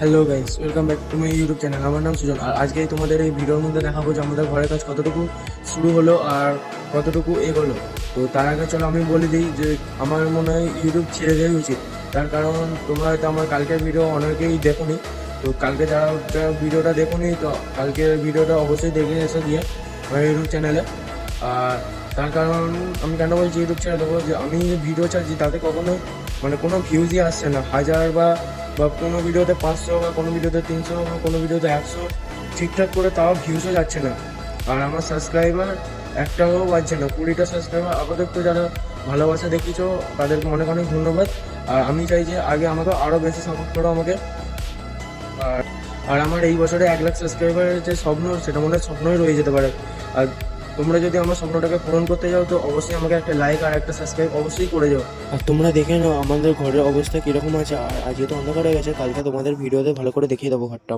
Hello guys, welcome back to my YouTube channel. আমার নাম সুজন। আর আজকে তোমাদের এই ভিডিওর মধ্যে দেখাবো যে আমাদের ঘরের কাজ কতটুকু শুরু হলো আর কতটুকু এগোলো। তো তার আগে চলো আমি বলে দিই যে আমার মনে হয় ইউটিউব ছেড়ে দেওয়া উচিত। তার কারণ তোমরা হয়তো আমার কালকের ভিডিও অনেকেই দেখোনি। তো কালকে যারা ভিডিওটা দেখোনি, তো কালকের ভিডিওটা অবশ্যই দেখে এসে দিয়ে আমার ইউটিউব চ্যানেলে। আর তার কারণ আমি কেন বলছি ইউটিউব চ্যানেল দেবো, যে আমি যে ভিডিও ছাড়ছি তাতে কখনো মানে কোনো ভিউজই আসছে না। হাজার বা কোনো ভিডিওতে 500 বা কোনো ভিডিওতে 300 বা কোনো ভিডিওতে 100 ঠিকঠাক করে, তাও ভিউজও যাচ্ছে না। আর আমার সাবস্ক্রাইবার একটাও বাড়ছে না। 20টা সাবস্ক্রাইবার আপাতত যারা ভালোবাসা দেখিয়েছো তাদেরকে অনেক অনেক ধন্যবাদ। আর আমি চাই যে আগে আমাকে আরও বেশি সাপোর্ট করো আমাকে। আর আর আমার এই বছরে 1 লাখ সাবস্ক্রাইবারের যে স্বপ্ন, সেটা মনে হয় স্বপ্নই রয়ে যেতে পারে। আর তোমরা যদি আমার স্বপ্নটাকে পূরণ করতে যাও, তো অবশ্যই আমাকে একটা লাইক আর একটা সাবস্ক্রাইব অবশ্যই করে যাও। আর তোমরা দেখে নাও আমাদের ঘরের অবস্থা কীরকম আছে। আর আজকে তো অন্ধকার হয়ে গেছে, কালকে তোমাদের ভিডিওতে ভালো করে দেখিয়ে দেবো ঘরটা।